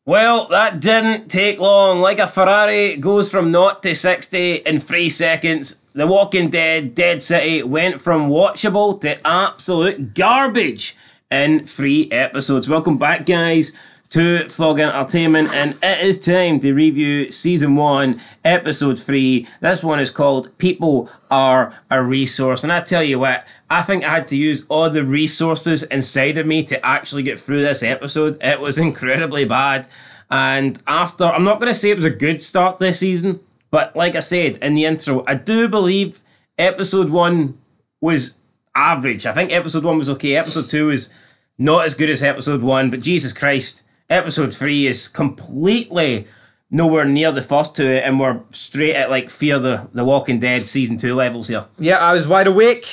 Well, that didn't take long. Like a Ferrari goes from 0 to 60 in 3 seconds. The Walking Dead, Dead City went from watchable to absolute garbage in 3 episodes. Welcome back, guys, to Fog Entertainment, and it is time to review Season 1, Episode 3. This one is called People Are a Resource, and I tell you what, I think I had to use all the resources inside of me to actually get through this episode. It was incredibly bad, and after, I'm not going to say it was a good start this season, but like I said in the intro, I do believe Episode 1 was average. I think Episode 1 was okay. Episode 2 is not as good as Episode 1, but Jesus Christ, Episode 3 is completely nowhere near the first two, and we're straight at like Fear the Walking Dead Season 2 levels here. Yeah, I was wide awake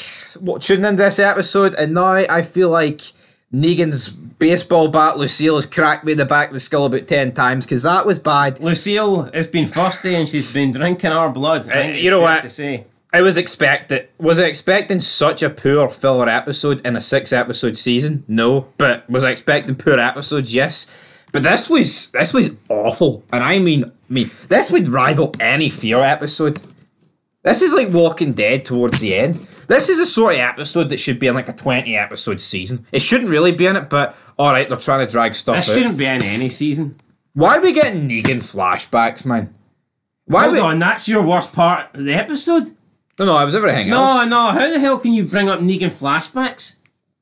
tuning into this episode, and now I feel like Negan's baseball bat Lucille has cracked me in the back of the skull about 10 times, because that was bad. Lucille has been thirsty and she's been drinking our blood. You know what? To say. I was I expecting such a poor filler episode in a 6-episode season? No. But was I expecting poor episodes? Yes. But this was awful. And I mean, this would rival any Fear episode. This is like Walking Dead towards the end. This is a sort of episode that should be in like a 20-episode season. It shouldn't really be in it, but alright, they're trying to drag stuff out. This shouldn't be in any season. Why are we getting Negan flashbacks, man? Hold on, that's your worst part of the episode? No, it was everything else. No, how the hell can you bring up Negan flashbacks?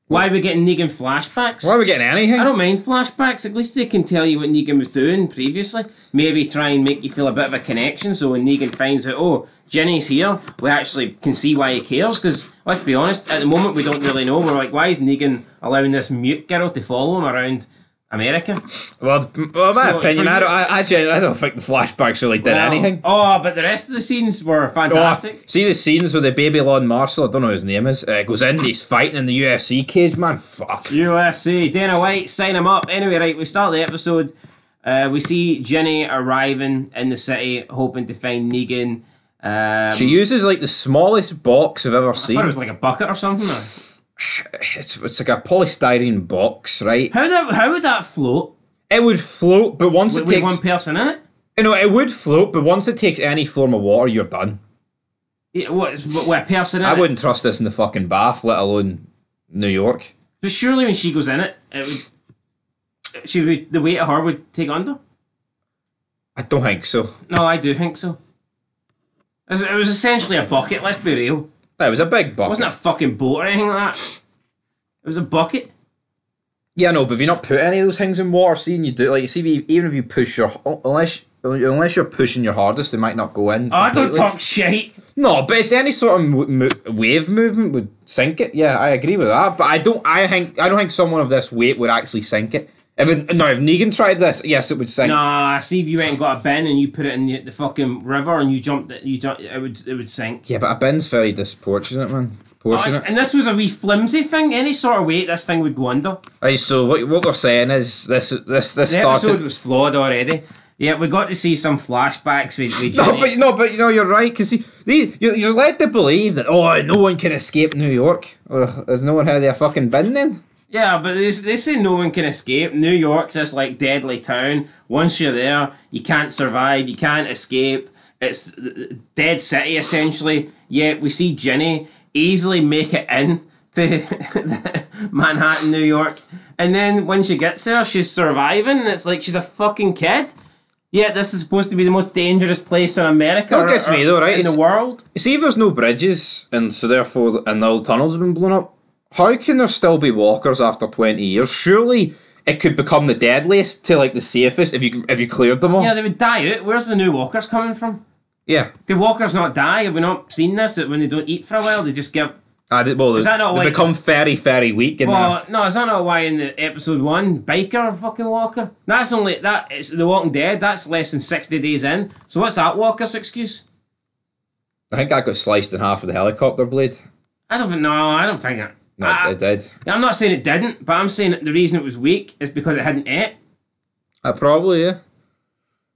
Why are we getting Negan flashbacks? Why are we getting anything? I don't mind flashbacks. At least they can tell you what Negan was doing previously. Maybe try and make you feel a bit of a connection, so when Negan finds out, oh, Jenny's here, we actually can see why he cares. Because, let's be honest, at the moment we don't really know. We're like, why is Negan allowing this mute girl to follow him around America? Well, my opinion, I don't think the flashbacks really did anything. Oh, but the rest of the scenes were fantastic. See the scenes with the Babylon Marshal, I don't know what his name is, goes in, he's fighting in the UFC cage, man, fuck. UFC, Dana White, sign him up. Anyway, right, we start the episode. We see Jenny arriving in the city, hoping to find Negan. She uses like the smallest box I've ever seen. I thought it was like a bucket or something. It's like a polystyrene box, right? How would that float? It would float, but once it takes... one person in it? You know, it would float, but once it takes any form of water, you're done. Yeah, what a person in it? I wouldn't trust this in the fucking bath, let alone New York. But surely when she goes in it, the weight of her would take under? I don't think so. No, I do think so. It was essentially a bucket, let's be real. It was a big bucket. It wasn't a fucking boat or anything like that. It was a bucket. Yeah, no, but if you not put any of those things in water, seeing you do, like, you see, even if you push unless you're pushing your hardest, they might not go in. Oh, I don't talk shit. No, but it's any sort of wave movement would sink it. Yeah, I agree with that. But I don't think someone of this weight would actually sink it. If Negan tried this, yes, it would sink. Nah, see if you went and got a bin and you put it in the fucking river and you jumped it, it would sink. Yeah, but a bin's very disproportionate, man. And this was a wee flimsy thing. Any sort of weight, this thing would go under. Right, so what we're saying is this the started... episode was flawed already. Yeah, we got to see some flashbacks with Jenny. But you're right, because you're led to believe that no one can escape New York. There's no one had their fucking bin then. Yeah, but they say no one can escape. New York's this like deadly town. Once you're there, you can't survive. You can't escape. It's dead city essentially. Yet we see Jenny easily make it in to Manhattan, New York, and then when she gets there, she's surviving. And it's like she's a fucking kid. Yeah, this is supposed to be the most dangerous place in America. That gets me though, right? In the world. You see, if there's no bridges, and so therefore, and the old tunnels have been blown up, how can there still be walkers after 20 years? Surely it could become the deadliest to like the safest if you cleared them all. Yeah, they would die out. Where's the new walkers coming from? Yeah. The walkers not die? Have we not seen this? That when they don't eat for a while, they just give... They become very, very weak. No, is that not why in the episode 1, biker fucking walker? That's only... It's The Walking Dead, that's less than 60 days in. So what's that walker's excuse? I think I got sliced in half with a helicopter blade. I don't think it... No, it did. I'm not saying it didn't, but I'm saying that the reason it was weak is because it hadn't ate. Probably, yeah.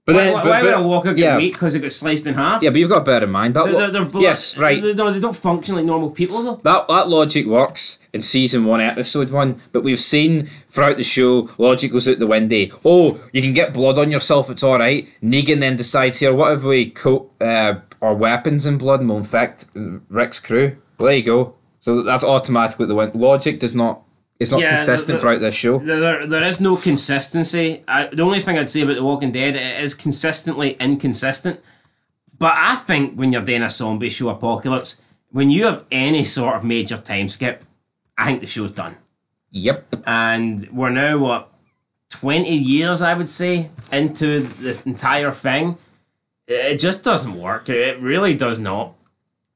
Why would a walker get weak because it got sliced in half? Yeah, but you've got to bear in mind that. Yes, right. They don't function like normal people, though. That logic works in season 1, episode 1, but we've seen throughout the show, logic goes out the window. Oh, you can get blood on yourself, it's alright. Negan then decides here, what if we coat our weapons in blood and we'll infect Rick's crew? Well, there you go. So that's automatically the win. Logic does not. It's not consistent throughout this show. There is no consistency. The only thing I'd say about The Walking Dead, it is consistently inconsistent. But I think when you're doing a zombie show apocalypse, when you have any sort of major time skip, I think the show's done. Yep. And we're now, 20 years, I would say, into the entire thing. It just doesn't work. It really does not.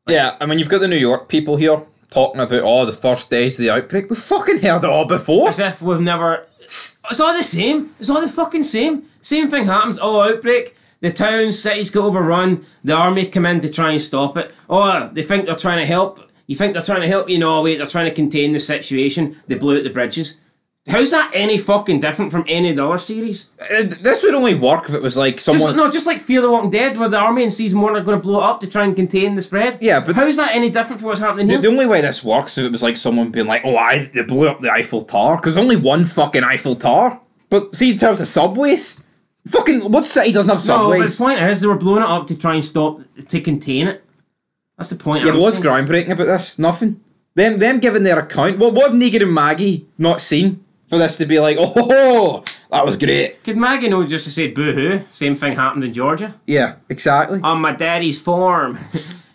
Yeah, I mean, you've got the New York people here talking about, the first days of the outbreak. We've fucking heard it all before. As if we've never... It's all the same. It's all the fucking same. Same thing happens. Outbreak. The towns, cities get overrun. The army come in to try and stop it. They think they're trying to help. You think they're trying to help? No, wait, they're trying to contain the situation. They blew out the bridges. How's that any fucking different from any of the other series? This would only work if it was like someone... Just like Fear the Walking Dead, where the army in season 1 are going to blow it up to try and contain the spread. Yeah, but... How's that any different from what's happening here? The only way this works is if it was like someone being like, they blew up the Eiffel Tower, because there's only one fucking Eiffel Tower. But see, in terms of subways, fucking, what city doesn't have subways? No, but the point is, they were blowing it up to try and to contain it. That's the point. Yeah, but what's groundbreaking about this? Nothing. Them giving their account. What have Negan and Maggie not seen for this to be like, that was great? Could Maggie know just to say boo-hoo? Same thing happened in Georgia. Yeah, exactly. On my daddy's farm.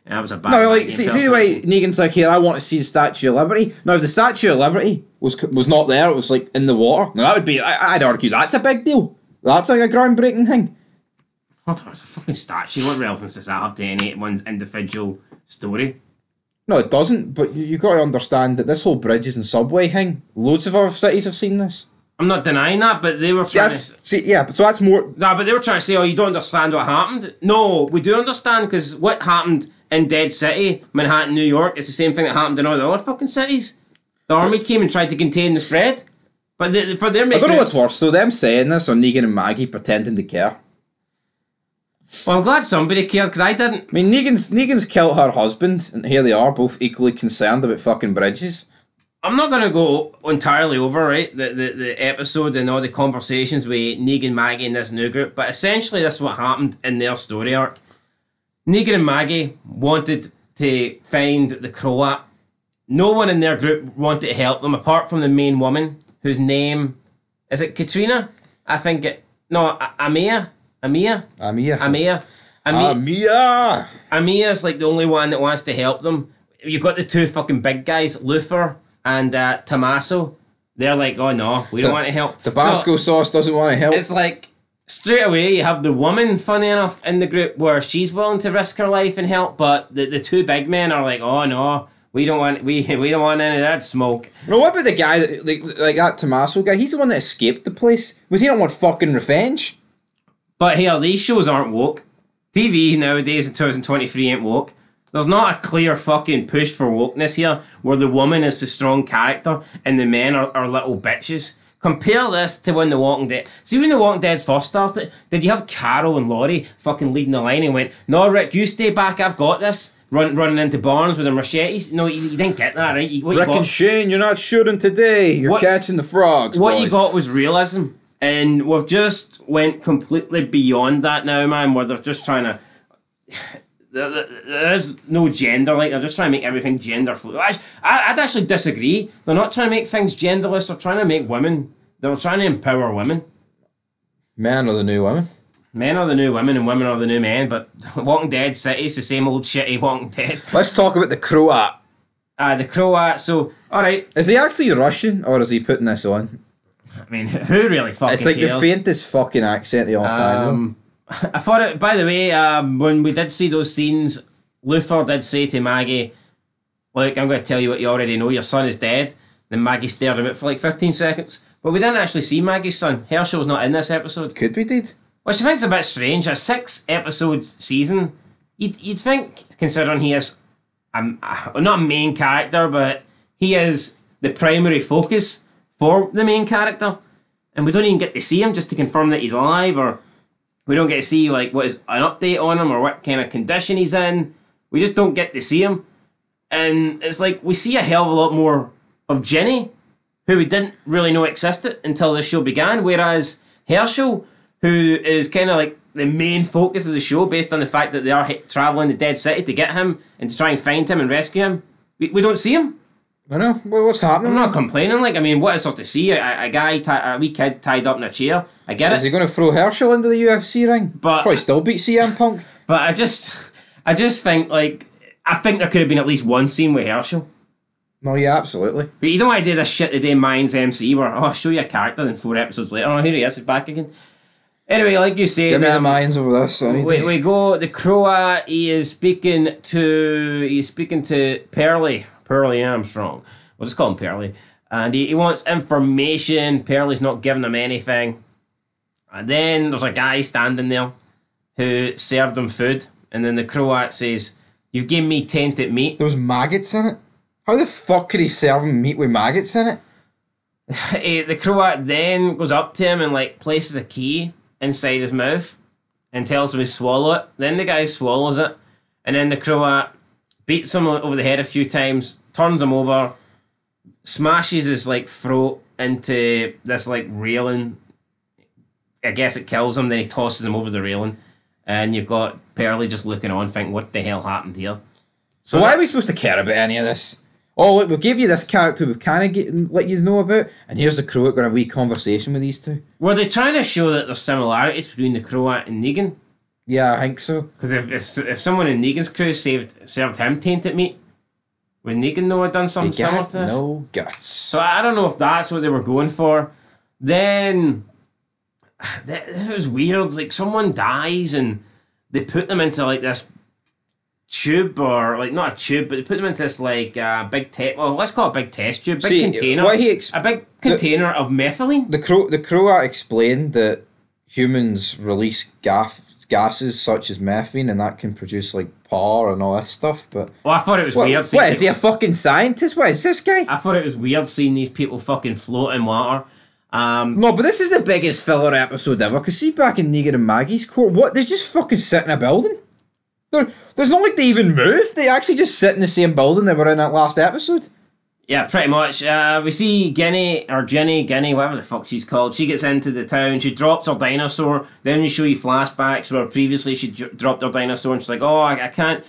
That was a bad. No, like see the way Negan's like, here, I want to see the Statue of Liberty. Now, if the Statue of Liberty was not there, it was like in the water. Now that would be, I'd argue that's a big deal. That's like a groundbreaking thing. What? It's a fucking statue. What relevance does that have to anyone's individual story? No, it doesn't. But you got to understand that this whole bridges and subway thing, loads of other cities have seen this. I'm not denying that, but they were trying but so that's more... Nah, but they were trying to say, you don't understand what happened. No, we do understand, because what happened in Dead City, Manhattan, New York, is the same thing that happened in all the other fucking cities. The army came and tried to contain the spread. But for their making... I don't know what's worse, though, them saying this or Negan and Maggie pretending to care. Well, I'm glad somebody cared, because I didn't. I mean, Negan's killed her husband, and here they are, both equally concerned about fucking bridges. I'm not going to go entirely over, right, the episode and all the conversations with Negan, Maggie, and this new group, but essentially this is what happened in their story arc. Negan and Maggie wanted to find the Croat. No one in their group wanted to help them, apart from the main woman, whose name... Is it Katrina? I think it... No, Amia? Amia is like the only one that wants to help them. You've got the two fucking big guys, Luther and Tommaso. They're like, oh no, we don't want to help. Tabasco sauce doesn't want to help. It's like, straight away you have the woman, funny enough, in the group where she's willing to risk her life and help, but the two big men are like, oh no, we don't want any of that smoke. No, what about the guy that, like that Tommaso guy? He's the one that escaped the place. Was he not want fucking revenge? But here, these shows aren't woke. TV nowadays in 2023 ain't woke. There's not a clear fucking push for wokeness here, where the woman is the strong character and the men are little bitches. Compare this to when The Walking Dead... See, when The Walking Dead first started, did you have Carol and Laurie fucking leading the line and went, no, Rick, you stay back, I've got this, running into barns with their machetes? No, you didn't get that, right? Rick and Shane, you're not shooting today. You're catching the frogs, What boys. you got was realism. And we've just went completely beyond that now, man, where they're just trying to... There is no gender, like, they're just trying to make everything gender fluid. I'd actually disagree. They're not trying to make things genderless, they're trying to make women... They're trying to empower women. Men are the new women. Men are the new women and women are the new men, but Walking Dead City's the same old shitty Walking Dead. Let's talk about the Croat. The Croat, so, alright. Is he actually Russian, or is he putting this on? I mean, who really fucking It's like cares? the faintest fucking accent the whole time. I thought it, by the way, when we did see those scenes, Luther did say to Maggie, look, I'm going to tell you what you already know, your son is dead. Then Maggie stared him out for like 15 seconds. But we didn't actually see Maggie's son. Herschel's not in this episode. Could be, did. Which I think's a bit strange. A 6-episode season, you'd think, considering he is not a main character, but he is the primary focus for the main character, and we don't even get to see him just to confirm that he's alive, or We don't get to see like what is an update on him or what kind of condition he's in. We just don't get to see him. And it's like we see a hell of a lot more of Jenny, who we didn't really know existed until the show began, whereas Herschel, who is kind of like the main focus of the show based on the fact that they are travelling the dead city to get him and to try and find him and rescue him, we don't see him. I know. Well, what's happening? I'm not complaining. Like, I mean, what is there to see? A guy, a wee kid tied up in a chair. I get it. Is he going to throw Herschel into the UFC ring? But probably still beat CM Punk. But I just think like I think there could have been at least one scene with Herschel. No, yeah, absolutely. But you don't want to do this shit today, Mind's MC, where I'll show you a character, then 4 episodes later, oh, here he is, he's back again. Anyway, like you said, give me the minds over this. We go. The Croat. He is speaking to Pearlie Armstrong. We'll just call him Pearlie, and he wants information. Pearlie's not giving him anything, and then there's a guy standing there who served him food, and then the Croat says, "You've given me tainted meat." There was maggots in it. How the fuck could he serve him meat with maggots in it? The Croat then goes up to him and like places a key inside his mouth and tells him to swallow it. Then the guy swallows it, and then the Croat beats him over the head a few times, turns him over, smashes his like throat into this like railing. I guess it kills him. Then he tosses him over the railing, and you've got Pearlie just looking on, thinking, "What the hell happened here?" So why are we supposed to care about any of this? Oh, look, we'll give you this character we've kind of let you know about, and here's the Croat going to have a wee conversation with these two. Were they trying to show that there's similarities between the Croat and Negan? Yeah, I think so. Because if someone in Negan's crew served him tainted meat, would Negan know had done something similar to this? No guts. So I don't know if that's what they were going for. Then it was weird. Like someone dies and they put them into like this tube, or like not a tube, but they put them into this like big test. Well, let's call it a big test tube, container. A big container of methylene. The Croat explained that humans release gases such as methane, and that can produce like power and all this stuff. But I thought it was weird. What is he, a fucking scientist? What is this guy? I thought it was weird seeing these people fucking float in water. No, but this is the biggest filler episode ever. Cause see, back in Negan and Maggie's court, what they just fucking sit in a building. There's not like they even move. They actually just sit in the same building they were in that last episode. Yeah, pretty much. We see Jenny, whatever the fuck she's called. She gets into the town. She drops her dinosaur. Then we show you flashbacks where previously she dropped her dinosaur and she's like, "Oh, I can't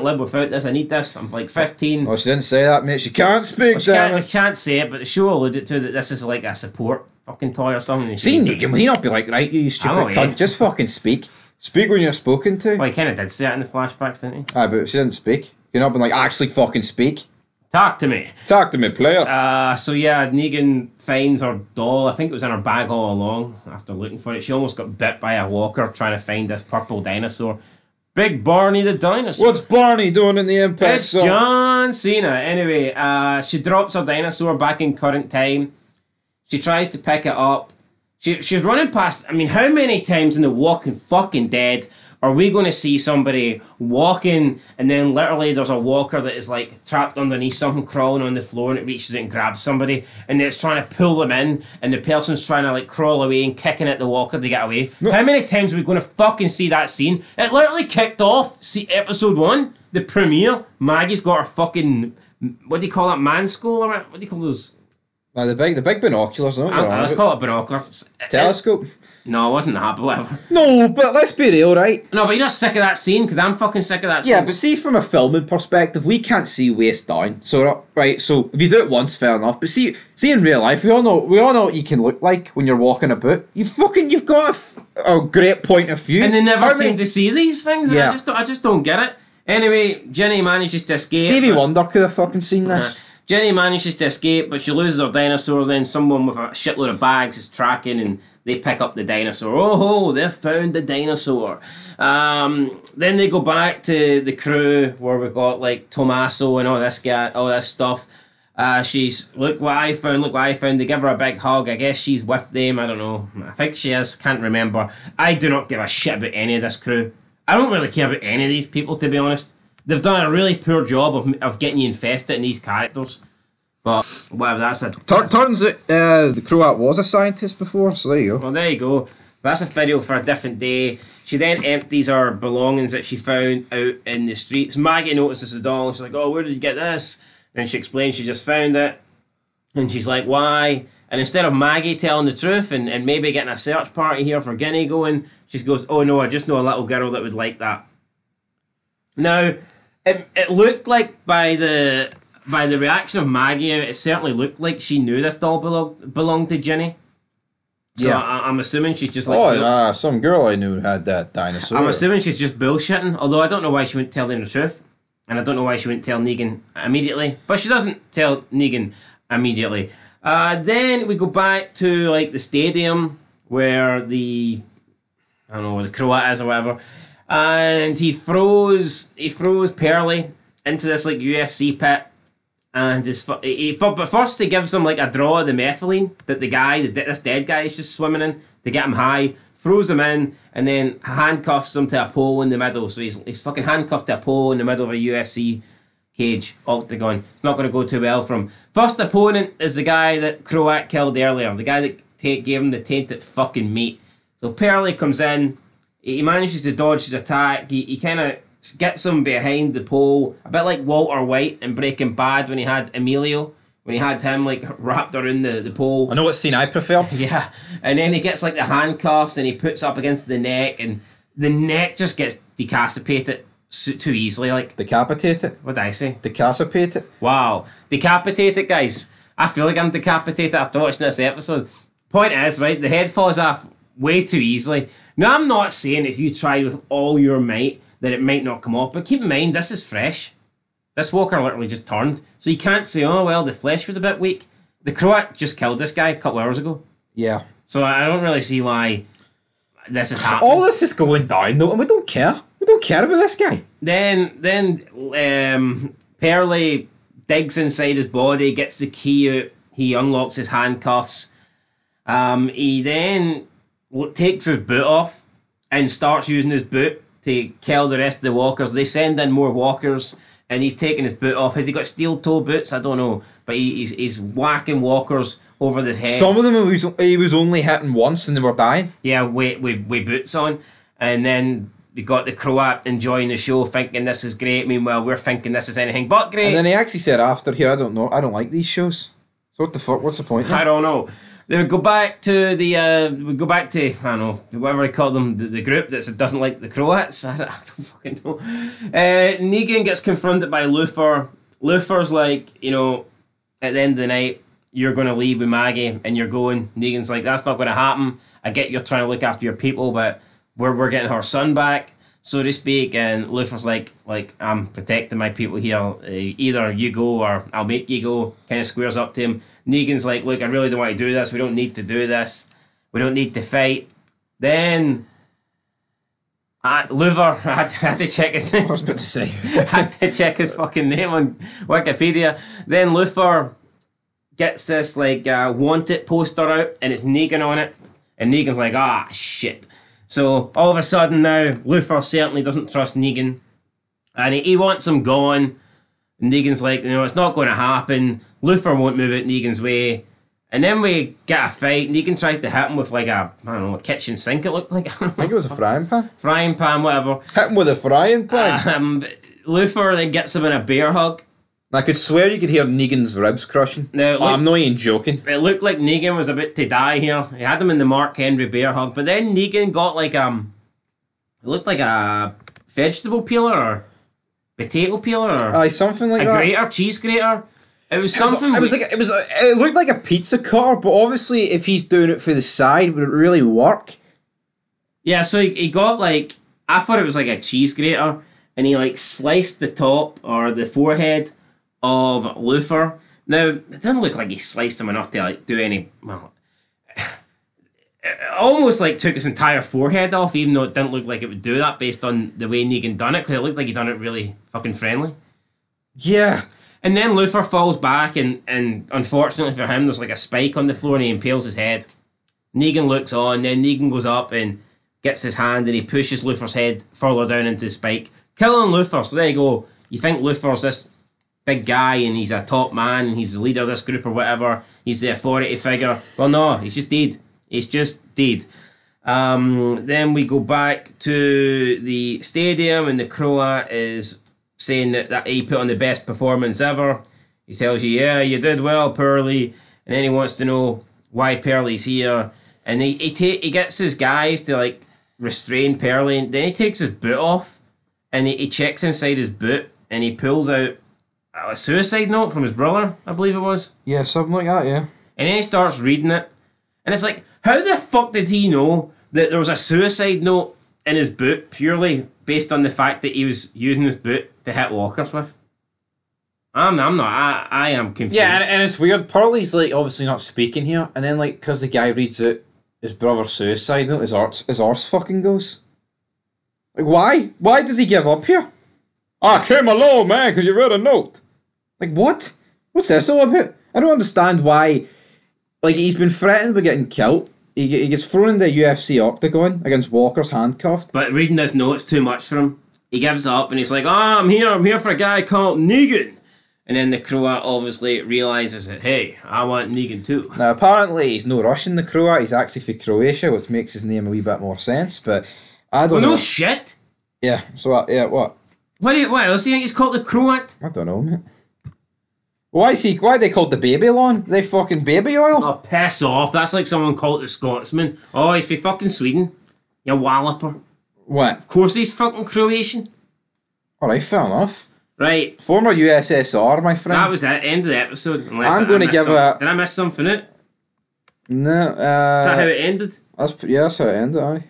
live without this. I need this. I'm like 15." Oh, she didn't say that, mate. She can't speak. Well, I can't say it, but the show alluded to that this is like a support fucking toy or something. See, Negan, will he not be like, "Right, you stupid cunt, just fucking speak. Speak when you're spoken to." Well, he kind of did say that in the flashbacks, didn't he? Aye, but she didn't speak. You're not been like, "Actually fucking speak. Talk to me. Talk to me, player." So yeah, Negan finds her doll. I think it was in her bag all along after looking for it. She almost got bit by a walker trying to find this purple dinosaur. Big Barney the dinosaur. What's Barney doing in the Impact It's John Cena. Anyway, she drops her dinosaur back in current time. She tries to pick it up. She's running past... I mean, how many times in The Walking fucking Dead are we going to see somebody walking and then literally there's a walker that is like trapped underneath something, crawling on the floor, and it reaches it and grabs somebody and it's trying to pull them in and the person's trying to like crawl away and kicking at the walker to get away? No. How many times are we going to fucking see that scene? It literally kicked off episode 1, the premiere. Maggie's got her fucking... What do you call that? Man school? Or what do you call those... The big binoculars, no? Let's call it binoculars. Telescope? No, it wasn't that, but whatever. No, but let's be real, right? No, but you're not sick of that scene, because I'm fucking sick of that scene. Yeah, but see, from a filming perspective, we can't see waist down. So, right, so if you do it once, fair enough. But see in real life, we all know what you can look like when you're walking about. You've got a great point of view. And they never seem to see these things. Yeah. I just don't get it. Anyway, Jenny manages to escape. Stevie Wonder could have fucking seen this. Jenny manages to escape, but she loses her dinosaur. Then someone with a shitload of bags is tracking, and they pick up the dinosaur. Oh, they've found the dinosaur. Then they go back to the crew where we got like Tommaso and all this stuff. She's look what I found. They give her a big hug. I guess she's with them. I don't know. I think she is. Can't remember. I do not give a shit about any of this crew. I don't really care about any of these people, to be honest. They've done a really poor job of getting you invested in these characters. But whatever, that's it. Turns out the Croat was a scientist before, so there you go. Well, there you go. That's a video for a different day. She then empties her belongings that she found out in the streets. Maggie notices the doll. She's like, oh, where did you get this? Then she explains she just found it. And she's like, why? And instead of Maggie telling the truth and maybe getting a search party here for Guinea going, she goes, oh no, I just know a little girl that would like that. Now, it looked like by the reaction of Maggie, it certainly looked like she knew this doll belonged to Ginny. So yeah. I'm assuming she's just like... some girl I knew had that dinosaur. I'm assuming she's just bullshitting, although I don't know why she wouldn't tell them the truth. And I don't know why she wouldn't tell Negan immediately. But she doesn't tell Negan immediately. Then we go back to like the stadium where the Croat is or whatever. And he throws Pearly into this like UFC pit. And but first he gives him like a draw of the methylene that this dead guy is just swimming in to get him high, throws him in, and then handcuffs him to a pole in the middle. So he's fucking handcuffed to a pole in the middle of a UFC cage, octagon. It's not going to go too well for him. First opponent is the guy that Croat killed earlier, the guy that gave him the tainted fucking meat. So Pearly comes in, he manages to dodge his attack, he kind of gets him behind the pole, a bit like Walter White in Breaking Bad when he had Emilio, when he had him like wrapped around the pole. I know what scene I prefer. Yeah, and then he gets like the handcuffs and he puts up against the neck, and the neck just gets decapitated too easily. Like decapitated? What did I say? Decapitated? Wow, decapitated, guys. I feel like I'm decapitated after watching this episode. Point is, right, the head falls off way too easily. Now, I'm not saying if you try with all your might that it might not come off, but keep in mind, this is fresh. This walker literally just turned. So you can't say, oh, well, the flesh was a bit weak. The Croat just killed this guy a couple hours ago. Yeah. So I don't really see why this is happening. All this is going down, though, and we don't care. We don't care about this guy. Then Pearly digs inside his body, gets the key out, he unlocks his handcuffs. He then takes his boot off and starts using his boot to kill the rest of the walkers. They send in more walkers, and he's taking his boot off. Has he got steel toe boots? I don't know. But he's whacking walkers over the head. Some of them he was only hitting once and they were dying. Yeah, with boots on. And then they got the Croat enjoying the show, thinking this is great. Meanwhile, we're thinking this is anything but great. And then he actually said after here, I don't know, I don't like these shows. So what the fuck? What's the point? I don't know. We go back to I don't know, whatever I call them, the group that doesn't like the Croats. I don't fucking know. Negan gets confronted by Luther. Luther's like, at the end of the night, you're going to leave with Maggie and you're going. Negan's like, that's not going to happen. I get you're trying to look after your people, but we're getting her son back, so to speak. And Luther's like I'm protecting my people here. Either you go or I'll make you go. Kind of squares up to him. Negan's like, look, I really don't want to do this. We don't need to do this. We don't need to fight. Then Luther, I had to check his name. I was about to say. I had to check his fucking name on Wikipedia. Then Luther gets this wanted poster out, and it's Negan on it. And Negan's like, shit. So all of a sudden now, Luther certainly doesn't trust Negan. And he wants him gone. And Negan's like, it's not going to happen. Luther won't move out Negan's way. And then we get a fight. Negan tries to hit him with a kitchen sink, it looked like. I think it was a frying pan. Frying pan, whatever. Hit him with a frying pan. Luther then gets him in a bear hug. I could swear you could hear Negan's ribs crushing. Now, I'm not even joking. It looked like Negan was about to die here. He had him in the Mark Henry bear hug. But then Negan got it looked like a vegetable peeler or potato peeler or something like a that. grater, cheese grater. It was something. It looked like a pizza cutter, but obviously, if he's doing it for the side, would it really work? Yeah, so he got I thought it was like a cheese grater, and he sliced the top or the forehead of Luther. Now it didn't look like he sliced him enough to do any. Well, it almost took his entire forehead off, even though it didn't look like it would do that based on the way Negan done it, because it looked like he done it really fucking friendly. Yeah. And then Luther falls back, and unfortunately for him, there's a spike on the floor, and he impales his head. Negan looks on, then Negan goes up and gets his hand, and he pushes Luther's head further down into the spike, killing Luther. So there you go. You think Luther's this big guy, and he's a top man, and he's the leader of this group or whatever. He's the authority figure. Well, no, he's just dead. He's just dead. Then we go back to the stadium, and the Croat is saying that he put on the best performance ever. He tells you, yeah, you did well, Pearly. And then he wants to know why Pearly's here. And he gets his guys to like restrain Pearly. And then he takes his boot off and he checks inside his boot and he pulls out a suicide note from his brother, I believe it was. Yeah, something like that, yeah. And then he starts reading it. And it's like, how the fuck did he know that there was a suicide note in his boot purely based on the fact that he was using his boot to hit walkers with? I am confused. Yeah, and it's weird. Pearly's like obviously not speaking here, and then like because the guy reads it, his brother's suicide note, his arse fucking goes. Like why? Why does he give up here? I came alone, man, because you read a note. Like what? What's this all about? I don't understand why. Like he's been threatened with getting killed. He gets thrown in the UFC octagon against Walker's handcuffed. But reading this note's too much for him. He gives up and he's like, I'm here for a guy called Negan. And then the Croat obviously realises that, hey, I want Negan too. Now, apparently, he's no Russian, the Croat. He's actually from Croatia, which makes his name a wee bit more sense. But I don't know. No shit. Yeah, so what? What else do you think he's called the Croat? I don't know, mate. Why are they called the baby lawn? They fucking baby oil? Oh, piss off. That's like someone called the Scotsman. Oh, he's from fucking Sweden. You walloper. What? Of course he's fucking Croatian. Alright, fair enough. Right. Former USSR, my friend. That was it. End of the episode. I'm going to give it... Did I miss something out? No. Is that how it ended? That's how it ended, aye.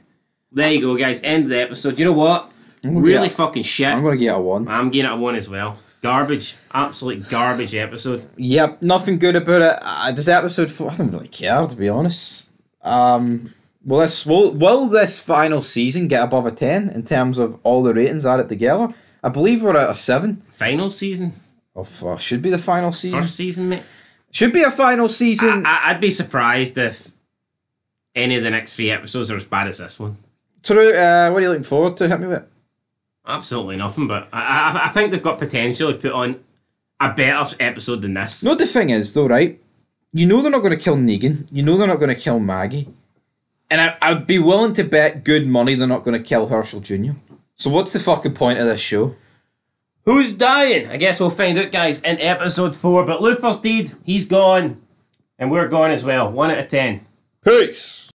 There you go, guys. End of the episode. You know what? Really fucking shit. I'm going to get a 1. I'm getting it a 1 as well. Garbage. Absolute garbage episode. Yep, nothing good about it. This episode 4, I don't really care, to be honest. Will this final season get above a 10 in terms of all the ratings added together? I believe we're at a 7. Final season? Should be the final season. First season, mate. Should be a final season. I'd be surprised if any of the next 3 episodes are as bad as this one. True. What are you looking forward to? Hit me with it. Absolutely nothing, but I think they've got potential to put on a better episode than this. No, the thing is, though, right? You know they're not going to kill Negan. You know they're not going to kill Maggie. And I'd be willing to bet good money they're not going to kill Herschel Jr. So what's the fucking point of this show? Who's dying? I guess we'll find out, guys, in episode 4. But Luther's dead. He's gone. And we're gone as well. 1 out of 10. Peace.